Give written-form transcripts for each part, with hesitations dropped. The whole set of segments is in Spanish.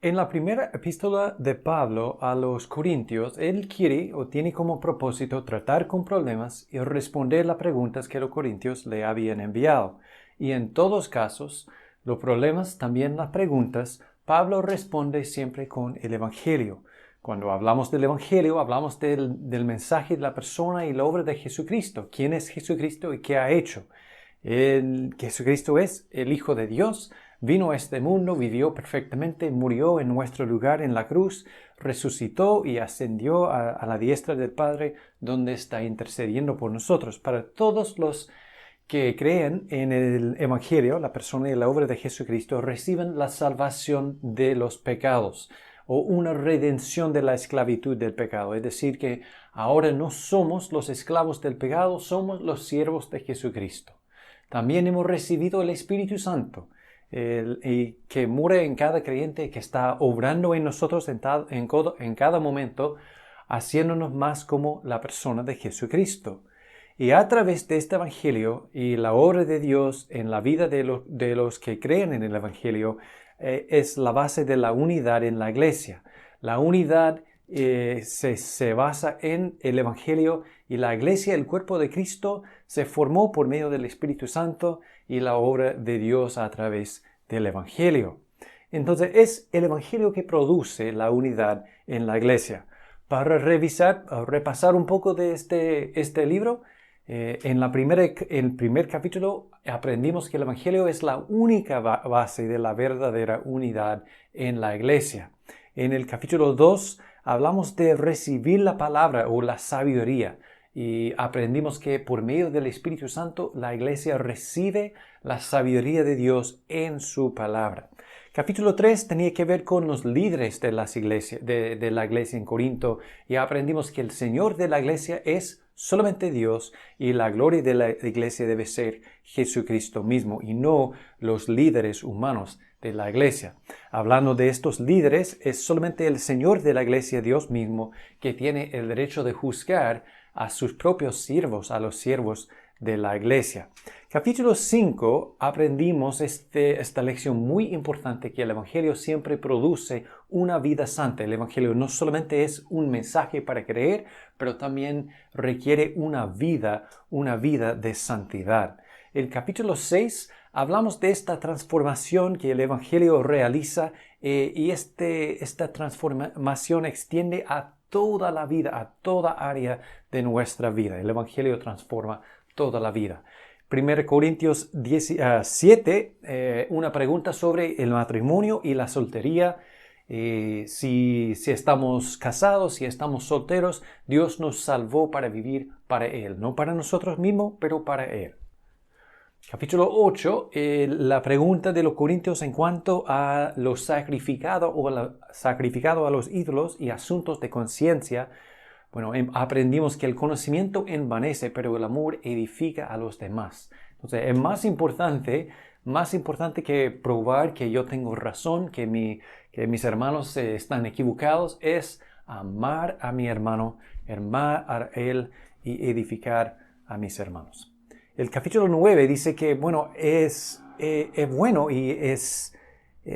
En la primera epístola de Pablo a los Corintios, él quiere o tiene como propósito tratar con problemas y responder las preguntas que los corintios le habían enviado. Y en todos casos, los problemas, también las preguntas, Pablo responde siempre con el Evangelio. Cuando hablamos del Evangelio, hablamos del mensaje de la persona y la obra de Jesucristo. ¿Quién es Jesucristo y qué ha hecho? Jesucristo es el Hijo de Dios, vino a este mundo, vivió perfectamente, murió en nuestro lugar en la cruz, resucitó y ascendió a la diestra del Padre, donde está intercediendo por nosotros. Para todos los que creen en el Evangelio, la persona y la obra de Jesucristo, reciben la salvación de los pecados o una redención de la esclavitud del pecado. Es decir, que ahora no somos los esclavos del pecado, somos los siervos de Jesucristo. También hemos recibido el Espíritu Santo, y que mora en cada creyente, que está obrando en nosotros en cada momento, haciéndonos más como la persona de Jesucristo. Y a través de este Evangelio y la obra de Dios en la vida de los que creen en el Evangelio, es la base de la unidad en la iglesia. La unidad se basa en el Evangelio, y la iglesia, el cuerpo de Cristo, se formó por medio del Espíritu Santo y la obra de Dios a través del Evangelio. Entonces es el Evangelio que produce la unidad en la iglesia. Para repasar un poco de este libro, en el primer capítulo aprendimos que el Evangelio es la única base de la verdadera unidad en la iglesia. En el capítulo 2 hablamos de recibir la palabra o la sabiduría, y aprendimos que por medio del Espíritu Santo la iglesia recibe la sabiduría de Dios en su palabra. Capítulo 3 tenía que ver con los líderes de la iglesia en Corinto, y aprendimos que el Señor de la iglesia es solamente Dios, y la gloria de la iglesia debe ser Jesucristo mismo y no los líderes humanos de la iglesia. Hablando de estos líderes, es solamente el Señor de la iglesia, Dios mismo, que tiene el derecho de juzgar a sus propios siervos, a los siervos de la iglesia. Capítulo 5 aprendimos esta lección muy importante, que el Evangelio siempre produce una vida santa. El Evangelio no solamente es un mensaje para creer, pero también requiere una vida de santidad. El capítulo 6 hablamos de esta transformación que el Evangelio realiza, y esta transformación extiende a toda la vida, a toda área de nuestra vida. El Evangelio transforma toda la vida. 1 Corintios 7, una pregunta sobre el matrimonio y la soltería. Si estamos casados, si estamos solteros, Dios nos salvó para vivir para Él, no para nosotros mismos, pero para Él. Capítulo 8, la pregunta de los corintios en cuanto a lo sacrificado sacrificado a los ídolos y asuntos de conciencia. Bueno, aprendimos que el conocimiento envanece, pero el amor edifica a los demás. Entonces, es más importante que probar que yo tengo razón, que mis hermanos están equivocados, es amar a mi hermano, amar a él y edificar a mis hermanos. El capítulo 9 dice que, bueno, es bueno y es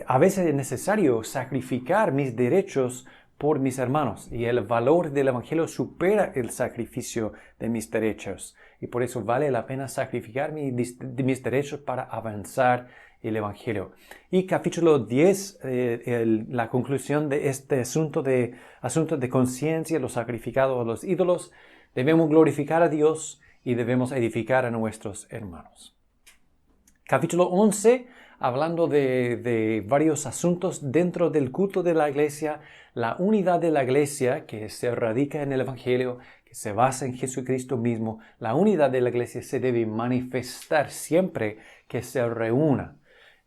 a veces necesario sacrificar mis derechos por mis hermanos, y el valor del Evangelio supera el sacrificio de mis derechos, y por eso vale la pena sacrificar mis derechos para avanzar el Evangelio. Y capítulo 10, la conclusión de este asuntos de conciencia, lo sacrificado a los ídolos. Debemos glorificar a Dios y debemos edificar a nuestros hermanos. Capítulo 11, hablando de varios asuntos dentro del culto de la iglesia, la unidad de la iglesia que se radica en el Evangelio, que se basa en Jesucristo mismo. La unidad de la iglesia se debe manifestar siempre que se reúna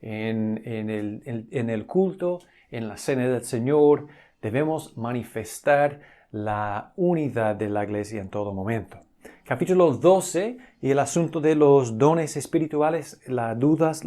en el culto, en la cena del Señor. Debemos manifestar la unidad de la iglesia en todo momento. Capítulo 12, y el asunto de los dones espirituales, las dudas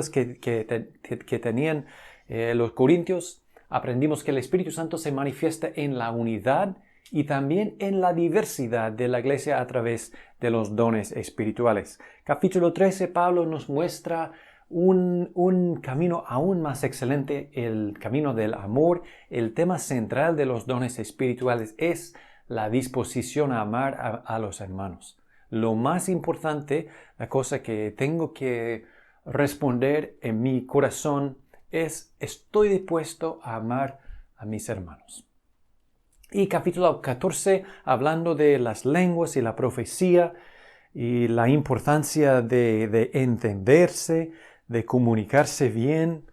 que tenían los corintios. Aprendimos que el Espíritu Santo se manifiesta en la unidad y también en la diversidad de la iglesia a través de los dones espirituales. Capítulo 13, Pablo nos muestra un camino aún más excelente, el camino del amor. El tema central de los dones espirituales es la disposición a amar a los hermanos. Lo más importante, la cosa que tengo que responder en mi corazón es: estoy dispuesto a amar a mis hermanos. Y capítulo 14, hablando de las lenguas y la profecía y la importancia de entenderse, de comunicarse bien.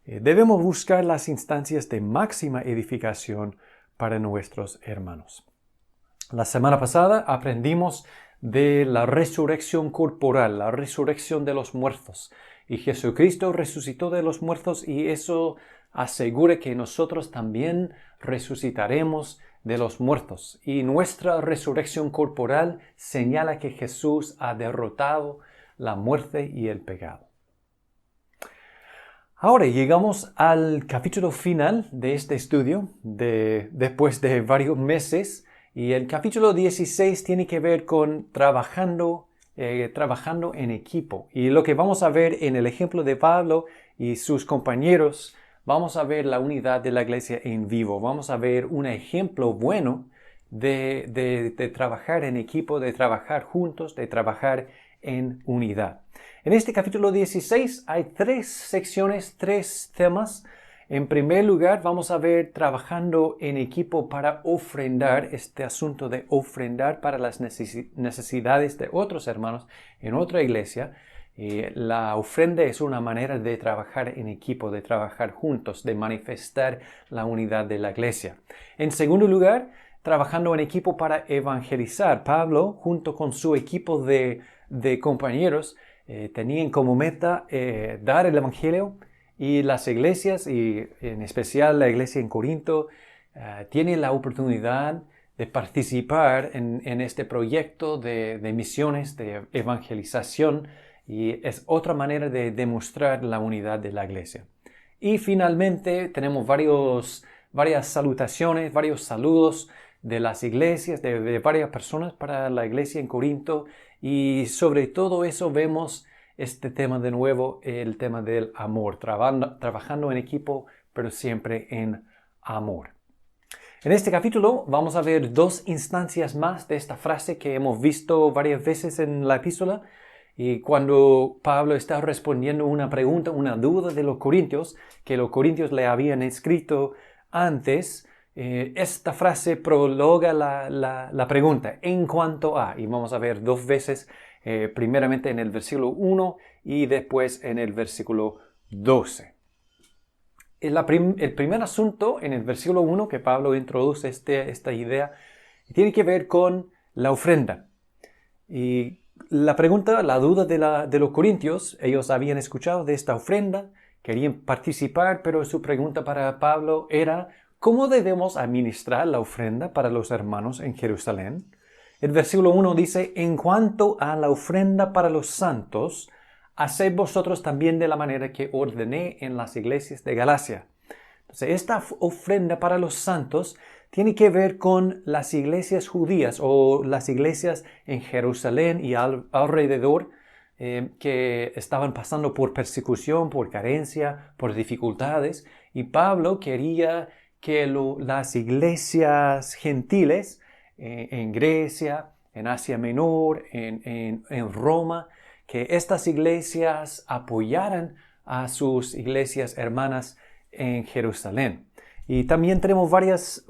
Debemos buscar las instancias de máxima edificación para nuestros hermanos. La semana pasada aprendimos de la resurrección corporal, la resurrección de los muertos. Y Jesucristo resucitó de los muertos, y eso asegura que nosotros también resucitaremos de los muertos. Y nuestra resurrección corporal señala que Jesús ha derrotado la muerte y el pecado. Ahora llegamos al capítulo final de este estudio, después de varios meses. Y el capítulo 16 tiene que ver con trabajando en equipo. Y lo que vamos a ver en el ejemplo de Pablo y sus compañeros, vamos a ver la unidad de la iglesia en vivo. Vamos a ver un ejemplo bueno de trabajar en equipo, de trabajar juntos, de trabajar en unidad. En este capítulo 16 hay 3 secciones, 3 temas. En primer lugar, vamos a ver trabajando en equipo para ofrendar, este asunto de ofrendar para las necesidades de otros hermanos en otra iglesia. La ofrenda es una manera de trabajar en equipo, de trabajar juntos, de manifestar la unidad de la iglesia. En segundo lugar, trabajando en equipo para evangelizar. Pablo, junto con su equipo de compañeros, tenían como meta dar el evangelio. Y las iglesias, y en especial la iglesia en Corinto, tiene la oportunidad de participar en este proyecto de misiones, de evangelización, y es otra manera de demostrar la unidad de la iglesia. Y finalmente tenemos varias salutaciones, varios saludos de las iglesias, de varias personas para la iglesia en Corinto, y sobre todo eso vemos este tema de nuevo, el tema del amor, trabajando en equipo, pero siempre en amor. En este capítulo vamos a ver 2 instancias más de esta frase que hemos visto varias veces en la epístola. Y cuando Pablo está respondiendo una pregunta, una duda de los corintios, que los corintios le habían escrito antes, esta frase prologa la pregunta, en cuanto a, y vamos a ver 2 veces, primeramente en el versículo 1 y después en el versículo 12. El primer asunto en el versículo 1 que Pablo introduce esta idea tiene que ver con la ofrenda. Y la pregunta, la duda de los corintios, ellos habían escuchado de esta ofrenda, querían participar, pero su pregunta para Pablo era: ¿cómo debemos administrar la ofrenda para los hermanos en Jerusalén? El versículo 1 dice: en cuanto a la ofrenda para los santos, haced vosotros también de la manera que ordené en las iglesias de Galacia. Entonces, esta ofrenda para los santos tiene que ver con las iglesias judías o las iglesias en Jerusalén y alrededor que estaban pasando por persecución, por carencia, por dificultades. Y Pablo quería que las iglesias gentiles en Grecia, en Asia Menor, en Roma, que estas iglesias apoyaran a sus iglesias hermanas en Jerusalén. Y también tenemos varias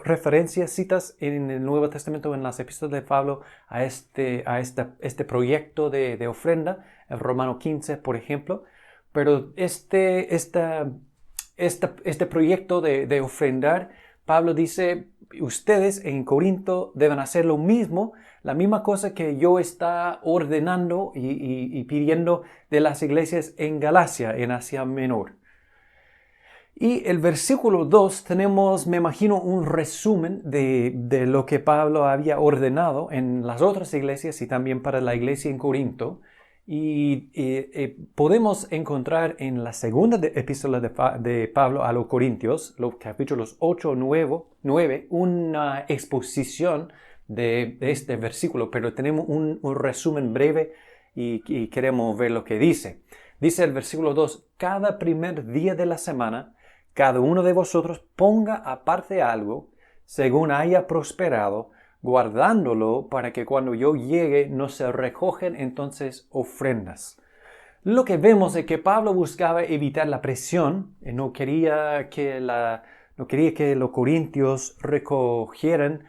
referencias, citas en el Nuevo Testamento, en las epístolas de Pablo, a este proyecto de ofrenda, en Romano 15, por ejemplo. Pero este proyecto de ofrendar, Pablo dice: ustedes en Corinto deben hacer lo mismo, la misma cosa que yo está ordenando y pidiendo de las iglesias en Galacia, en Asia Menor. Y el versículo 2 tenemos, me imagino, un resumen de lo que Pablo había ordenado en las otras iglesias y también para la iglesia en Corinto. Y podemos encontrar en la segunda epístola de Pablo a los Corintios, los capítulos 8 y 9, una exposición de este versículo, pero tenemos un resumen breve y queremos ver lo que dice. Dice el versículo 2, cada primer día de la semana, cada uno de vosotros ponga aparte algo, según haya prosperado, guardándolo para que cuando yo llegue no se recogen entonces ofrendas. Lo que vemos es que Pablo buscaba evitar la presión, no quería que los corintios recogieran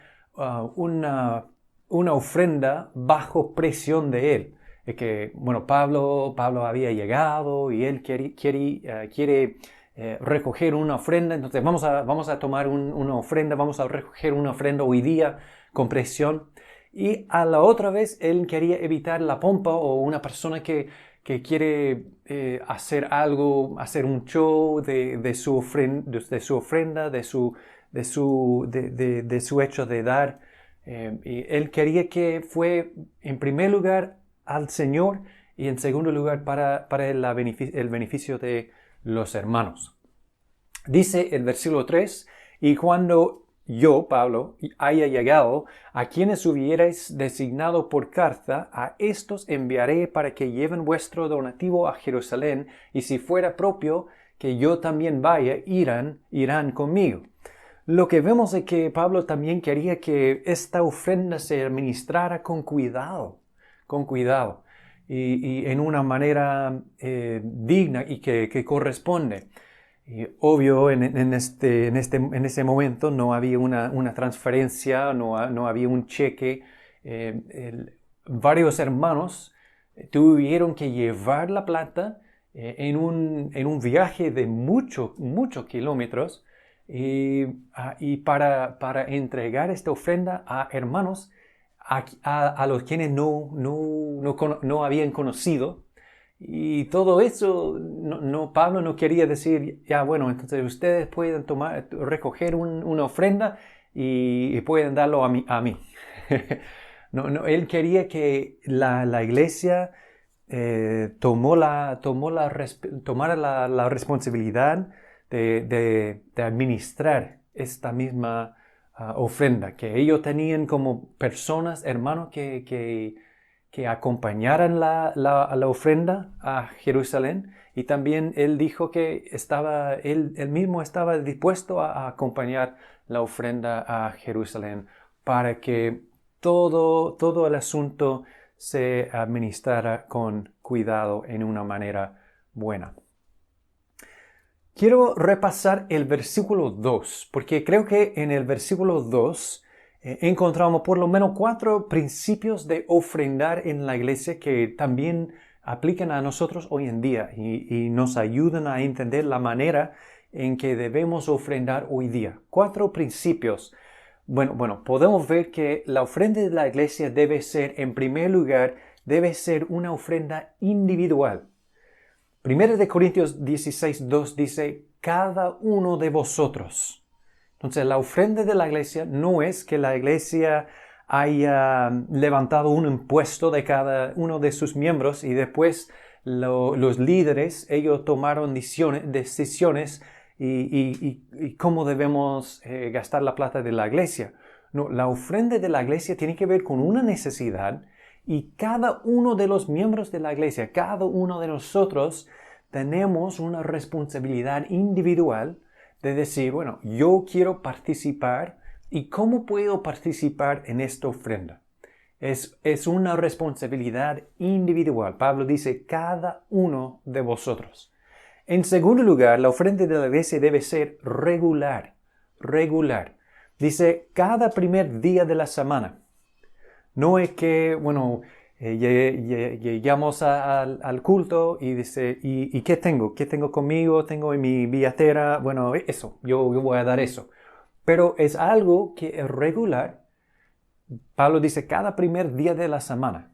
una ofrenda bajo presión de él. Es que, bueno, Pablo había llegado y él quiere recoger una ofrenda, entonces vamos a tomar una ofrenda, vamos a recoger una ofrenda hoy día con presión. Y a la otra vez él quería evitar la pompa o una persona que quiere hacer algo, hacer un show de su ofrenda, de su hecho de dar. Y él quería que fue en primer lugar al Señor y en segundo lugar para el beneficio de los hermanos. Dice el versículo 3, y cuando yo, Pablo, haya llegado, a quienes hubierais designado por carta, a estos enviaré para que lleven vuestro donativo a Jerusalén, y si fuera propio que yo también vaya, irán conmigo. Lo que vemos es que Pablo también quería que esta ofrenda se administrara con cuidado, y en una manera digna y que corresponde. Y obvio, en ese momento no había una transferencia, no había un cheque. Varios hermanos tuvieron que llevar la plata en un viaje de muchos kilómetros y para entregar esta ofrenda a hermanos a los quienes no habían conocido. Y todo eso, Pablo no quería decir, ya bueno, entonces ustedes pueden recoger una ofrenda y pueden darlo a mí. Él quería que la iglesia tomara la responsabilidad de administrar esta misma ofrenda, que ellos tenían como personas, hermanos, que acompañaran la ofrenda a Jerusalén, y también él dijo que él mismo estaba dispuesto a acompañar la ofrenda a Jerusalén para que todo el asunto se administrara con cuidado en una manera buena. Quiero repasar el versículo 2, porque creo que en el versículo 2 encontramos por lo menos 4 principios de ofrendar en la iglesia que también aplican a nosotros hoy en día y nos ayudan a entender la manera en que debemos ofrendar hoy día. 4 principios. Bueno, podemos ver que la ofrenda de la iglesia debe ser, en primer lugar, debe ser una ofrenda individual. 1 Corintios 16:2 dice, cada uno de vosotros. Entonces, la ofrenda de la iglesia no es que la iglesia haya levantado un impuesto de cada uno de sus miembros y después los líderes, ellos tomaron decisiones y cómo debemos gastar la plata de la iglesia. No, la ofrenda de la iglesia tiene que ver con una necesidad y cada uno de los miembros de la iglesia, cada uno de nosotros tenemos una responsabilidad individual de decir, bueno, yo quiero participar y ¿cómo puedo participar en esta ofrenda? Es una responsabilidad individual. Pablo dice, cada uno de vosotros. En segundo lugar, la ofrenda de la iglesia debe ser regular. Dice, cada primer día de la semana. No es que, bueno, llegamos al culto y dice, ¿y qué tengo? ¿Qué tengo conmigo? Tengo en mi billetera, bueno, eso, yo voy a dar eso. Pero es algo que es regular. Pablo dice, cada primer día de la semana.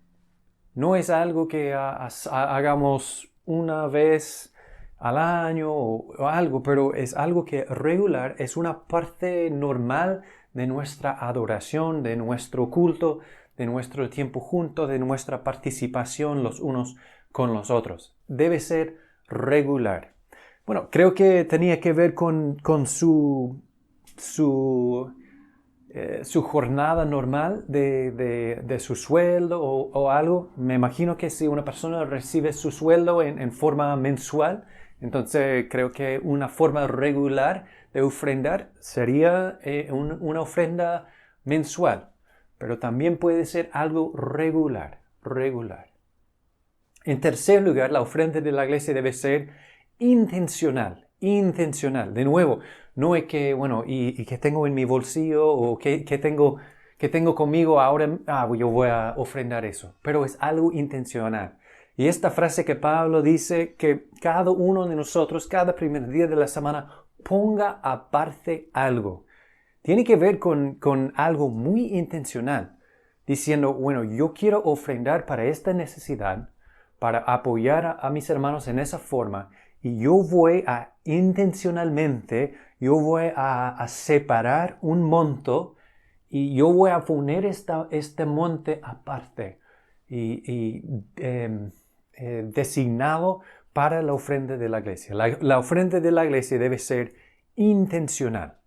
No es algo que hagamos una vez al año o algo, pero es algo que es regular, es una parte normal de nuestra adoración, de nuestro culto, de nuestro tiempo juntos, de nuestra participación los unos con los otros. Debe ser regular. Bueno, creo que tenía que ver con su su jornada normal de su sueldo o algo. Me imagino que si una persona recibe su sueldo en forma mensual, entonces creo que una forma regular de ofrendar sería una ofrenda mensual, pero también puede ser algo regular. En tercer lugar, la ofrenda de la iglesia debe ser intencional. De nuevo, no es que, bueno, y que tengo en mi bolsillo o que tengo conmigo ahora, yo voy a ofrendar eso. Pero es algo intencional. Y esta frase que Pablo dice que cada uno de nosotros, cada primer día de la semana, ponga aparte algo. Tiene que ver con algo muy intencional. Diciendo, bueno, yo quiero ofrendar para esta necesidad, para apoyar a mis hermanos en esa forma. Y yo voy a intencionalmente, yo voy a separar un monto y yo voy a poner este monte aparte y designado para la ofrenda de la iglesia. La ofrenda de la iglesia debe ser intencional.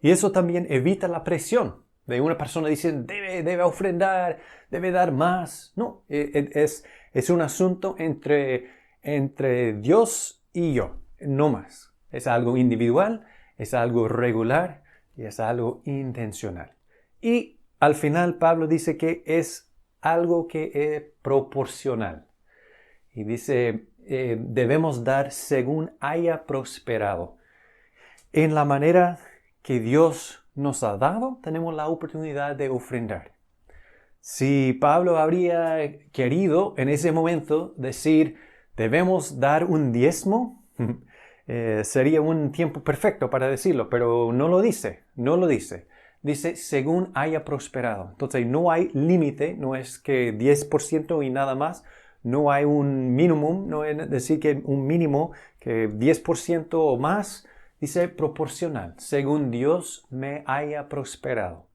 Y eso también evita la presión de una persona diciendo debe ofrendar, debe dar más. No, es un asunto entre Dios y yo, no más. Es algo individual, es algo regular y es algo intencional. Y al final Pablo dice que es algo que es proporcional. Y dice, debemos dar según haya prosperado. En la manera que Dios nos ha dado, tenemos la oportunidad de ofrendar. Si Pablo habría querido en ese momento decir, debemos dar un diezmo, sería un tiempo perfecto para decirlo, pero no lo dice. Dice, según haya prosperado. Entonces, no hay límite, no es que 10% y nada más. No hay un mínimo, no es decir que un mínimo, que 10% o más. Dice proporcional, según Dios me haya prosperado.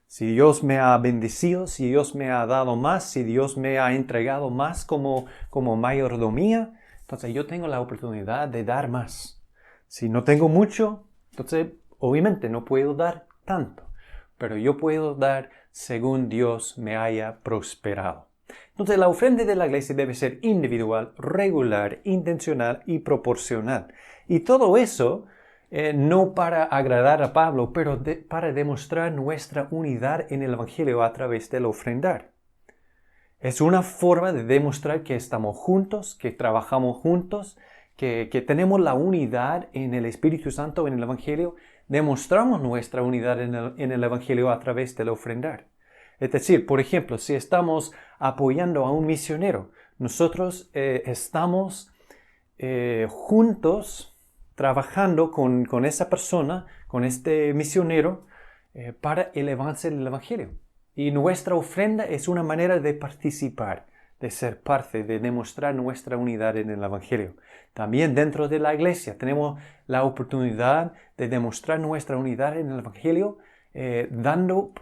Si Dios me ha bendecido, si Dios me ha dado más, si Dios me ha entregado más como mayordomía, entonces yo tengo la oportunidad de dar más. Si no tengo mucho, entonces obviamente no puedo dar tanto, pero yo puedo dar según Dios me haya prosperado. Entonces la ofrenda de la iglesia debe ser individual, regular, intencional y proporcional. Y todo eso no para agradar a Pablo, pero para demostrar nuestra unidad en el Evangelio a través del ofrendar. Es una forma de demostrar que estamos juntos, que trabajamos juntos, que tenemos la unidad en el Espíritu Santo, en el Evangelio. Demostramos nuestra unidad en el Evangelio a través del ofrendar. Es decir, por ejemplo, si estamos apoyando a un misionero, nosotros estamos juntos trabajando con esa persona, con este misionero, para el avance del Evangelio. Y nuestra ofrenda es una manera de participar, de ser parte, de demostrar nuestra unidad en el Evangelio. También dentro de la iglesia tenemos la oportunidad de demostrar nuestra unidad en el Evangelio, dando,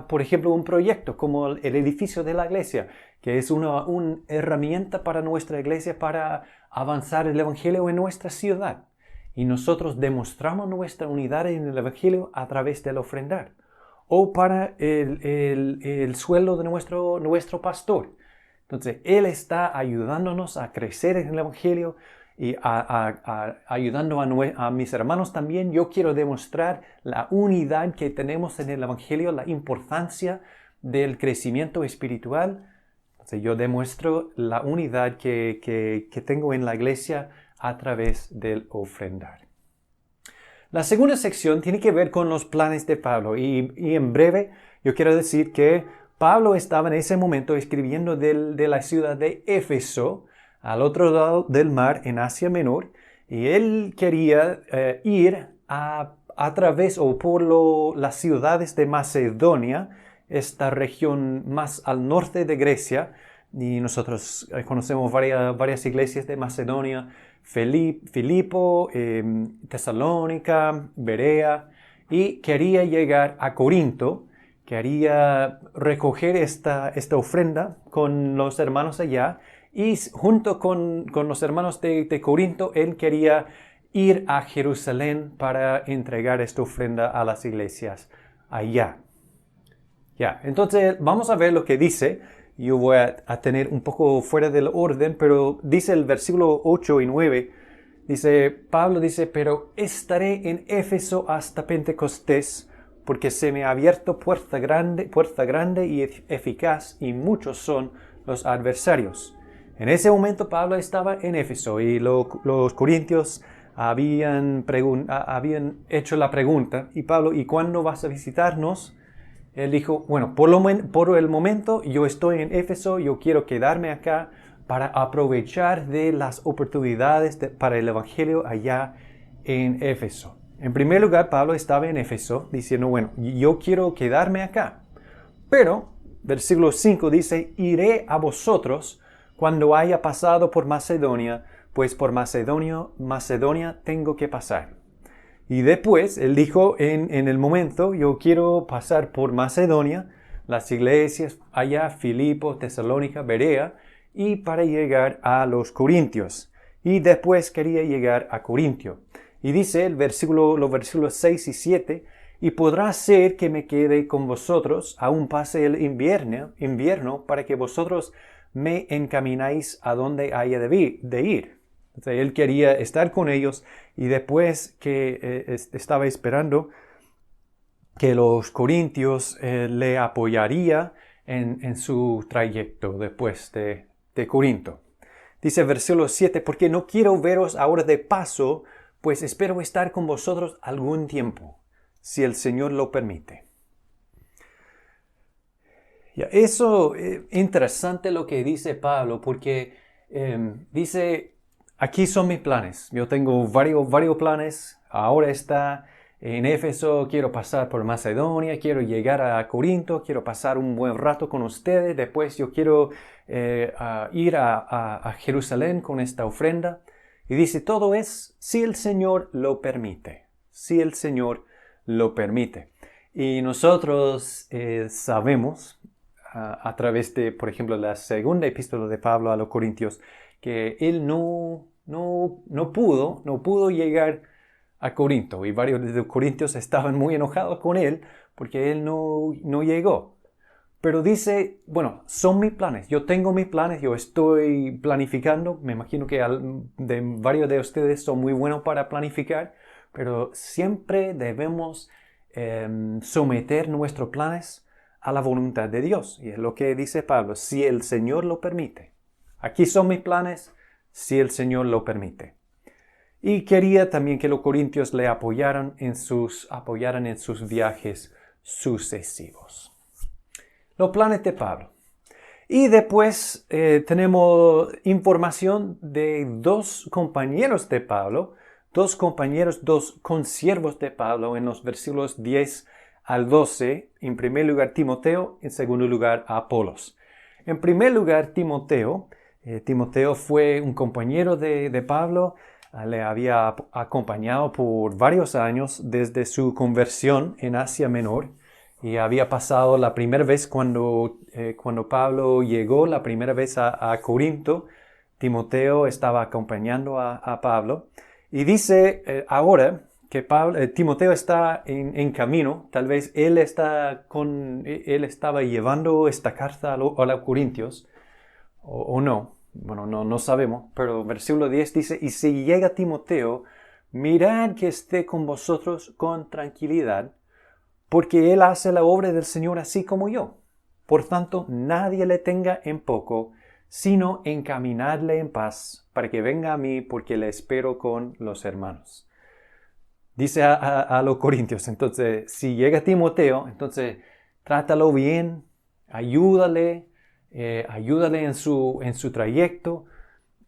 por ejemplo, un proyecto como el edificio de la iglesia, que es una herramienta para nuestra iglesia para avanzar el Evangelio en nuestra ciudad. Y nosotros demostramos nuestra unidad en el Evangelio a través del ofrendar. O para el sueldo de nuestro pastor. Entonces, él está ayudándonos a crecer en el Evangelio y ayudando a mis hermanos también. Yo quiero demostrar la unidad que tenemos en el Evangelio, la importancia del crecimiento espiritual. Entonces, yo demuestro la unidad que tengo en la iglesia a través del ofrendar. La segunda sección tiene que ver con los planes de Pablo y en breve yo quiero decir que Pablo estaba en ese momento escribiendo de la ciudad de Éfeso al otro lado del mar en Asia Menor y él quería ir a través o por las ciudades de Macedonia, esta región más al norte de Grecia, y nosotros conocemos varias iglesias de Macedonia, Filipo, Tesalónica, Berea, y quería llegar a Corinto, quería recoger esta ofrenda con los hermanos allá, y junto con los hermanos de Corinto, él quería ir a Jerusalén para entregar esta ofrenda a las iglesias allá. Ya, entonces vamos a ver lo que dice. Yo voy a tener un poco fuera del orden, pero dice el versículo 8 y 9, Pablo dice, pero estaré en Éfeso hasta Pentecostés, porque se me ha abierto puerta grande y eficaz, y muchos son los adversarios. En ese momento Pablo estaba en Éfeso y los corintios habían hecho la pregunta, y Pablo, ¿y cuándo vas a visitarnos? Él dijo, bueno, por el momento yo estoy en Éfeso, yo quiero quedarme acá para aprovechar de las oportunidades para el Evangelio allá en Éfeso. En primer lugar, Pablo estaba en Éfeso diciendo, bueno, yo quiero quedarme acá. Pero, versículo 5 dice, iré a vosotros cuando haya pasado por Macedonia, pues por Macedonia tengo que pasar. Y después, él dijo en el momento, yo quiero pasar por Macedonia, las iglesias allá, Filipo, Tesalónica, Berea, y para llegar a los Corintios. Y después quería llegar a Corintio. Y dice los versículos 6 y 7, y podrá ser que me quede con vosotros, aún pase el invierno, para que vosotros me encamináis a donde haya de ir. Entonces, él quería estar con ellos y después que estaba esperando que los corintios le apoyaría en su trayecto después de Corinto. Dice versículo 7, porque no quiero veros ahora de paso, pues espero estar con vosotros algún tiempo, si el Señor lo permite. Ya, eso es interesante lo que dice Pablo, porque dice, aquí son mis planes. Yo tengo varios planes. Ahora está en Éfeso, quiero pasar por Macedonia, quiero llegar a Corinto, quiero pasar un buen rato con ustedes. Después yo quiero ir a Jerusalén con esta ofrenda. Y dice, todo es si el Señor lo permite. Si el Señor lo permite. Y nosotros sabemos, a través de, por ejemplo, la segunda epístola de Pablo a los Corintios, que él no pudo llegar a Corinto, y varios de los corintios estaban muy enojados con él porque él no llegó. Pero dice, bueno, son mis planes, yo tengo mis planes, yo estoy planificando, me imagino que varios de ustedes son muy buenos para planificar, pero siempre debemos someter nuestros planes a la voluntad de Dios. Y es lo que dice Pablo, si el Señor lo permite. Aquí son mis planes, si el Señor lo permite. Y quería también que los corintios le apoyaran en sus viajes sucesivos. Los planes de Pablo. Y después tenemos información de dos compañeros de Pablo, dos consiervos de Pablo en los versículos 10 al 12. En primer lugar Timoteo, en segundo lugar Apolos. En primer lugar Timoteo fue un compañero de Pablo, le había acompañado por varios años desde su conversión en Asia Menor. Y había pasado la primera vez cuando Pablo llegó la primera vez a Corinto. Timoteo estaba acompañando a Pablo. Y dice ahora que Timoteo está en camino. Tal vez él estaba llevando esta carta a los Corintios o no. Bueno, no sabemos. Pero versículo 10 dice, y si llega Timoteo, mirad que esté con vosotros con tranquilidad, porque él hace la obra del Señor así como yo. Por tanto, nadie le tenga en poco, sino encaminadle en paz, para que venga a mí, porque le espero con los hermanos. Dice a los corintios, entonces, si llega Timoteo, entonces, trátalo bien, ayúdale en su trayecto,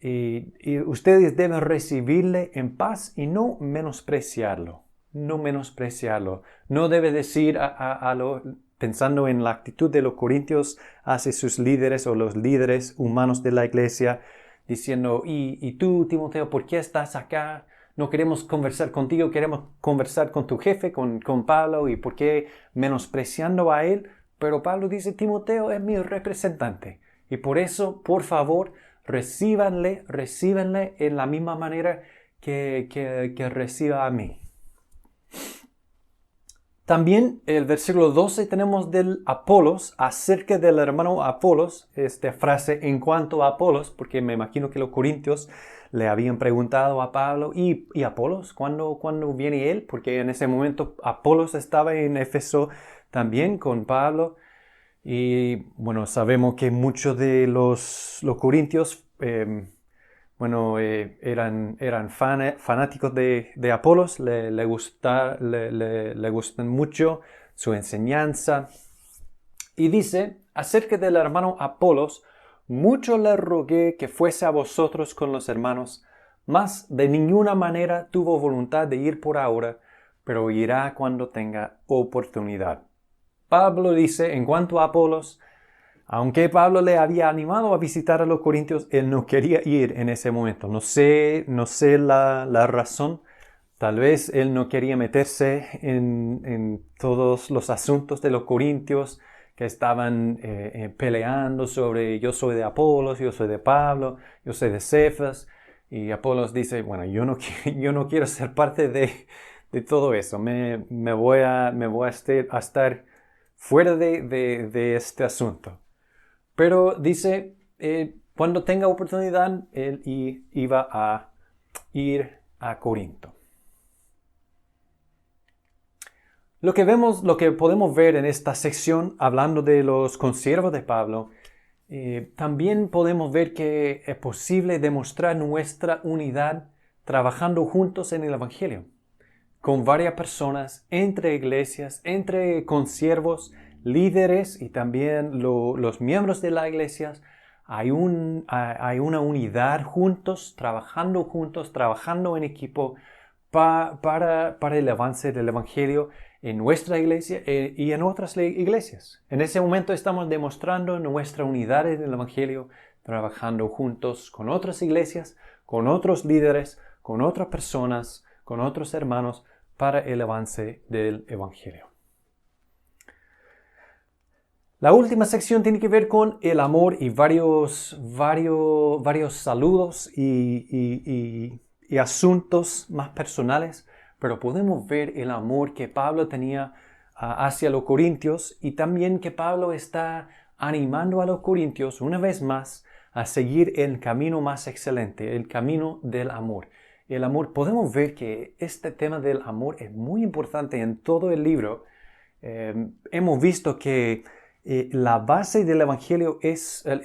y ustedes deben recibirle en paz y no menospreciarlo. No menospreciarlo. No debe decir pensando en la actitud de los corintios hacia sus líderes o los líderes humanos de la iglesia, diciendo, y tú, Timoteo, ¿por qué estás acá? No queremos conversar contigo, queremos conversar con tu jefe, con Pablo, y ¿por qué menospreciando a él? Pero Pablo dice, Timoteo es mi representante, y por eso, por favor, recíbanle en la misma manera que reciba a mí. También el versículo 12 tenemos del Apolos, acerca del hermano Apolos, esta frase en cuanto a Apolos, porque me imagino que los corintios le habían preguntado a Pablo, ¿y Apolos? ¿Cuándo viene él? Porque en ese momento Apolos estaba en Éfeso también con Pablo. Y bueno, sabemos que muchos de los corintios eran fanáticos de Apolos, le gustan mucho su enseñanza. Y dice, acerca del hermano Apolos, mucho le rogué que fuese a vosotros con los hermanos, mas de ninguna manera tuvo voluntad de ir por ahora, pero irá cuando tenga oportunidad. Pablo dice, en cuanto a Apolos, aunque Pablo le había animado a visitar a los corintios, él no quería ir en ese momento. No sé la razón. Tal vez él no quería meterse en todos los asuntos de los corintios que estaban peleando sobre yo soy de Apolos, yo soy de Pablo, yo soy de Cefas. Y Apolos dice, bueno, yo no quiero ser parte de todo eso. Me voy a estar fuera de este asunto. Pero dice, cuando tenga oportunidad, él iba a ir a Corinto. Lo que podemos ver en esta sección, hablando de los consiervos de Pablo, también podemos ver que es posible demostrar nuestra unidad trabajando juntos en el Evangelio, con varias personas, entre iglesias, entre consiervos, líderes y también los miembros de las iglesias. Hay una unidad juntos, trabajando en equipo para el avance del Evangelio en nuestra iglesia y en otras iglesias. En ese momento estamos demostrando nuestra unidad en el Evangelio, trabajando juntos con otras iglesias, con otros líderes, con otras personas, con otros hermanos, para el avance del Evangelio. La última sección tiene que ver con el amor y varios saludos y asuntos más personales, pero podemos ver el amor que Pablo tenía hacia los corintios y también que Pablo está animando a los corintios una vez más a seguir el camino más excelente, el camino del amor. El amor, podemos ver que este tema del amor es muy importante en todo el libro. Hemos visto que la base del Evangelio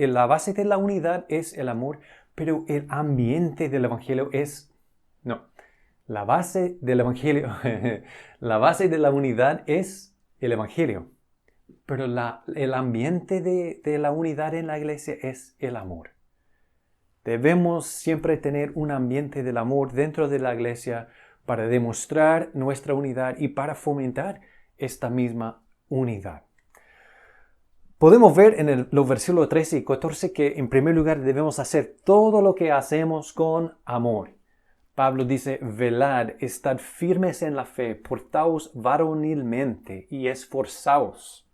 la base de la unidad es el amor, pero el ambiente del Evangelio la base del Evangelio, la base de la unidad es el Evangelio, pero el ambiente de la unidad en la iglesia es el amor. Debemos siempre tener un ambiente del amor dentro de la iglesia para demostrar nuestra unidad y para fomentar esta misma unidad. Podemos ver en los versículos 13 y 14 que en primer lugar debemos hacer todo lo que hacemos con amor. Pablo dice, velad, estad firmes en la fe, portaos varonilmente y esforzaos.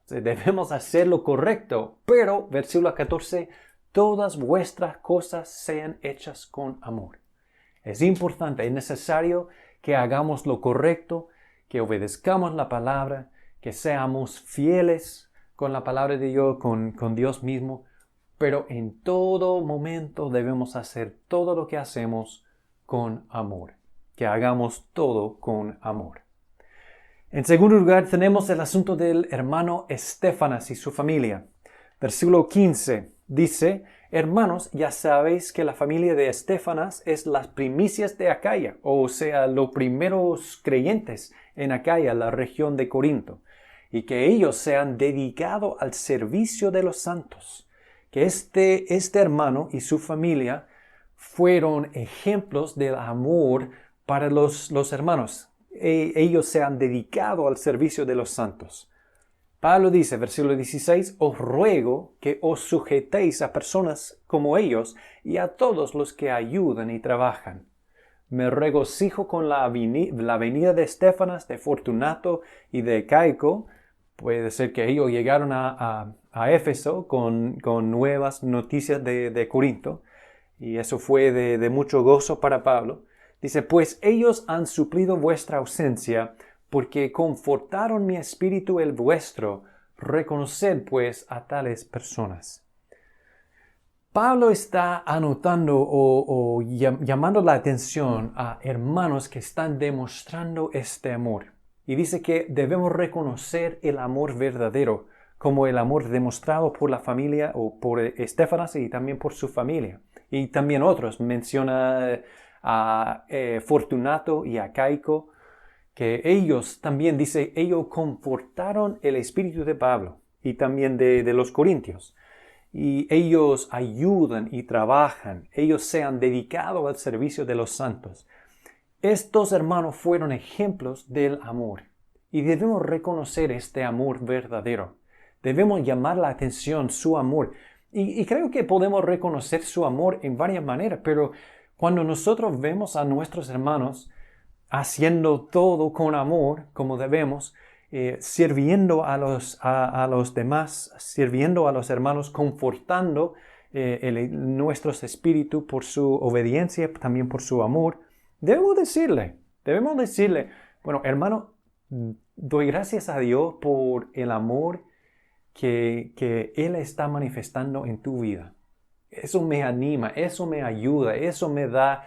Debemos hacer lo correcto, pero, versículo 14, todas vuestras cosas sean hechas con amor. Es importante, es necesario que hagamos lo correcto, que obedezcamos la palabra, que seamos fieles con la palabra de Dios, con Dios mismo, pero en todo momento debemos hacer todo lo que hacemos con amor, que hagamos todo con amor. En segundo lugar, tenemos el asunto del hermano Estéfanas y su familia. Versículo 15 dice, hermanos, ya sabéis que la familia de Estéfanas es las primicias de Acaya, o sea, los primeros creyentes en Acaya, la región de Corinto, y que ellos se han dedicado al servicio de los santos, que este hermano y su familia fueron ejemplos del amor para los hermanos. Ellos se han dedicado al servicio de los santos. Pablo dice, versículo 16, os ruego que os sujetéis a personas como ellos y a todos los que ayudan y trabajan. Me regocijo con la venida de Estéfanas, de Fortunato y de Caico. Puede ser que ellos llegaron a Éfeso con nuevas noticias de Corinto. Y eso fue de mucho gozo para Pablo. Dice, pues ellos han suplido vuestra ausencia, porque confortaron mi espíritu el vuestro. Reconoced pues a tales personas. Pablo está anotando o llamando la atención a hermanos que están demostrando este amor. Y dice que debemos reconocer el amor verdadero, como el amor demostrado por la familia o por Estéfanas y también por su familia. Y también otros, menciona a Fortunato y a Caico, que ellos también, dice, ellos confortaron el espíritu de Pablo y también de los corintios. Y ellos ayudan y trabajan, ellos se han dedicado al servicio de los santos. Estos hermanos fueron ejemplos del amor y debemos reconocer este amor verdadero. Debemos llamar la atención su amor y creo que podemos reconocer su amor en varias maneras, pero cuando nosotros vemos a nuestros hermanos haciendo todo con amor como debemos, sirviendo a los demás, sirviendo a los hermanos, confortando nuestros espíritus por su obediencia, también por su amor, debemos decirle, bueno, hermano, doy gracias a Dios por el amor que Él está manifestando en tu vida. Eso me anima, eso me ayuda, eso me da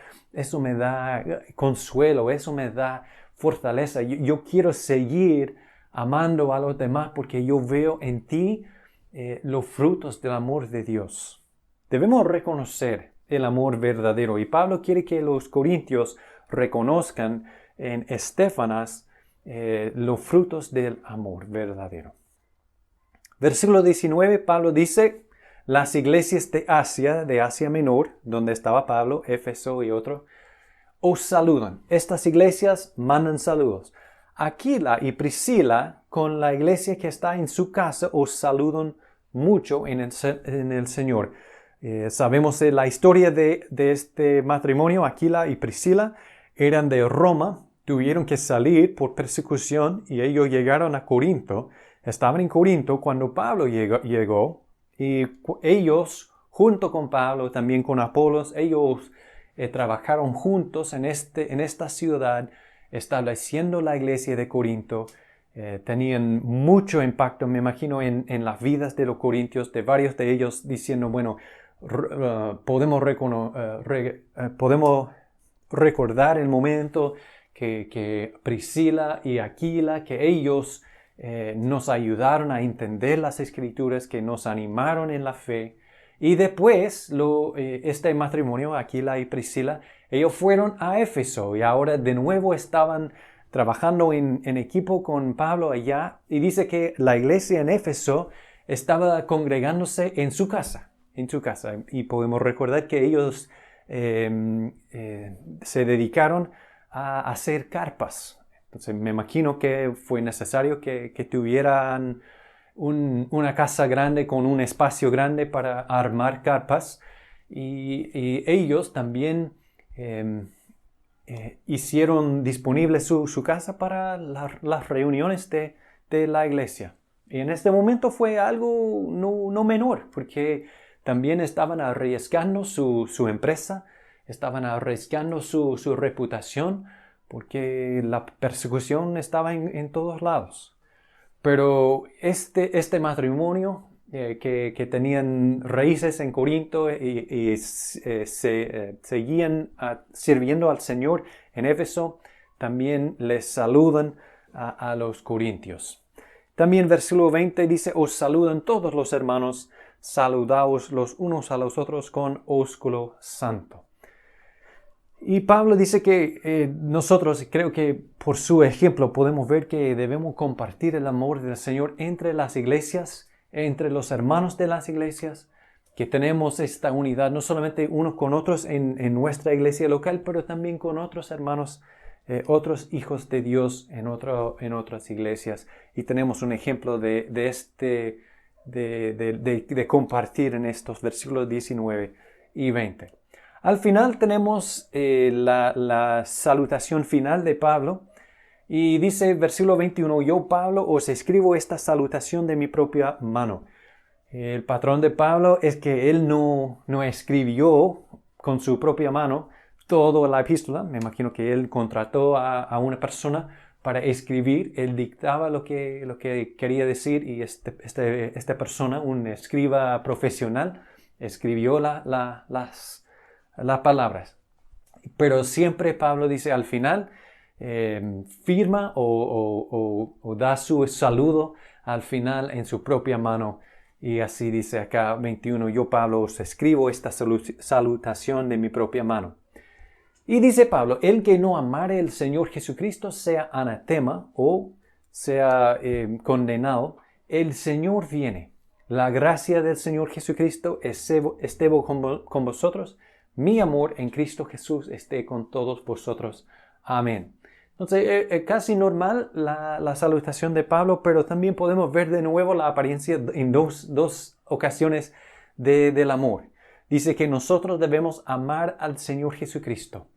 consuelo, eso me da fortaleza. Yo quiero seguir amando a los demás porque yo veo en ti los frutos del amor de Dios. Debemos reconocer el amor verdadero y Pablo quiere que los corintios reconozcan en Estéfanas los frutos del amor verdadero. Versículo 19, Pablo dice, las iglesias de Asia Menor, donde estaba Pablo, Éfeso y otro, os saludan. Estas iglesias mandan saludos. Aquila y Priscila, con la iglesia que está en su casa, os saludan mucho en el Señor. Sabemos la historia de este matrimonio. Aquila y Priscila eran de Roma, tuvieron que salir por persecución y ellos llegaron a Corinto. Estaban en Corinto cuando Pablo llegó y ellos, junto con Pablo, también con Apolos, ellos trabajaron juntos en esta ciudad, estableciendo la iglesia de Corinto. Tenían mucho impacto, me imagino, en las vidas de los corintios, de varios de ellos diciendo, bueno, podemos recordar el momento que Priscila y Aquila, que ellos nos ayudaron a entender las Escrituras, que nos animaron en la fe. Y después, este matrimonio, Aquila y Priscila, ellos fueron a Éfeso y ahora de nuevo estaban trabajando en equipo con Pablo allá. Y dice que la iglesia en Éfeso estaba congregándose en su casa. Y podemos recordar que ellos se dedicaron a hacer carpas. Entonces me imagino que fue necesario que tuvieran una casa grande con un espacio grande para armar carpas y ellos también hicieron disponible su casa para las reuniones de la iglesia. Y en este momento fue algo no menor, porque también estaban arriesgando su empresa, estaban arriesgando su reputación, porque la persecución estaba en todos lados. Pero este matrimonio que tenían raíces en Corinto y seguían sirviendo al Señor en Éfeso, también les saludan a los corintios. También versículo 20 dice, os saludan todos los hermanos, saludaos los unos a los otros con ósculo santo. Y Pablo dice que nosotros, creo que por su ejemplo, podemos ver que debemos compartir el amor del Señor entre las iglesias, entre los hermanos de las iglesias, que tenemos esta unidad no solamente unos con otros en nuestra iglesia local, pero también con otros hermanos, otros hijos de Dios en otras iglesias. Y tenemos un ejemplo de compartir en estos versículos 19 y 20. Al final tenemos la salutación final de Pablo y dice versículo 21, yo Pablo os escribo esta salutación de mi propia mano. El patrón de Pablo es que él no escribió con su propia mano toda la epístola. Me imagino que él contrató a una persona para escribir. Él dictaba lo que quería decir y esta persona, un escriba profesional, escribió las palabras. Pero siempre Pablo dice al final, firma o da su saludo al final en su propia mano. Y así dice acá 21, yo Pablo os escribo esta salutación de mi propia mano. Y dice Pablo, el que no amare al Señor Jesucristo sea anatema o sea condenado. El Señor viene. La gracia del Señor Jesucristo esté con vosotros. Mi amor en Cristo Jesús esté con todos vosotros. Amén. Entonces, es casi normal la salutación de Pablo, pero también podemos ver de nuevo la apariencia en dos ocasiones del amor. Dice que nosotros debemos amar al Señor Jesucristo.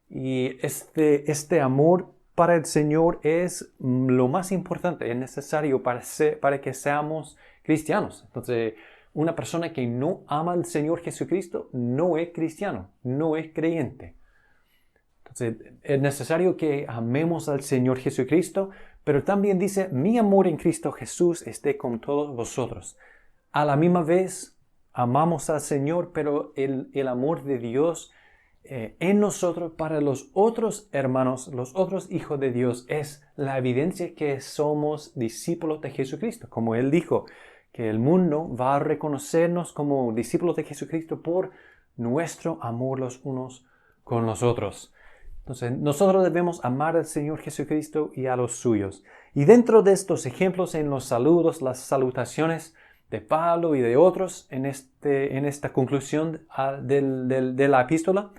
Y este amor para el Señor es lo más importante, es necesario para que seamos cristianos. Entonces, una persona que no ama al Señor Jesucristo no es cristiano, no es creyente. Entonces, es necesario que amemos al Señor Jesucristo, pero también dice, mi amor en Cristo Jesús esté con todos vosotros. A la misma vez, amamos al Señor, pero el amor de Dios en nosotros para los otros hermanos, los otros hijos de Dios, es la evidencia que somos discípulos de Jesucristo. Como Él dijo, que el mundo va a reconocernos como discípulos de Jesucristo por nuestro amor los unos con los otros. Entonces, nosotros debemos amar al Señor Jesucristo y a los suyos. Y dentro de estos ejemplos en los saludos, las salutaciones de Pablo y de otros en esta conclusión de la epístola,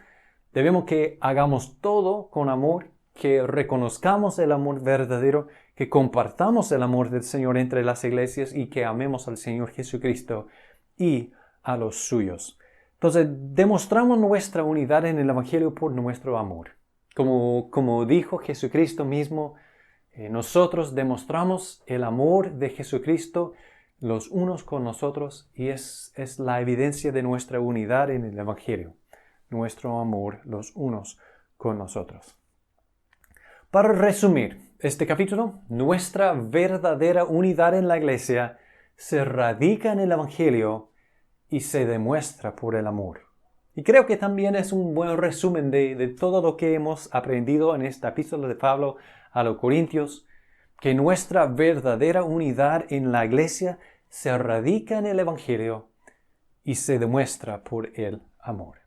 debemos que hagamos todo con amor, que reconozcamos el amor verdadero, que compartamos el amor del Señor entre las iglesias y que amemos al Señor Jesucristo y a los suyos. Entonces, demostramos nuestra unidad en el Evangelio por nuestro amor. Como dijo Jesucristo mismo, nosotros demostramos el amor de Jesucristo los unos con nosotros y es la evidencia de nuestra unidad en el Evangelio, nuestro amor los unos con nosotros. Para resumir este capítulo, nuestra verdadera unidad en la iglesia se radica en el Evangelio y se demuestra por el amor. Y creo que también es un buen resumen de todo lo que hemos aprendido en esta epístola de Pablo a los Corintios, que nuestra verdadera unidad en la iglesia se radica en el Evangelio y se demuestra por el amor.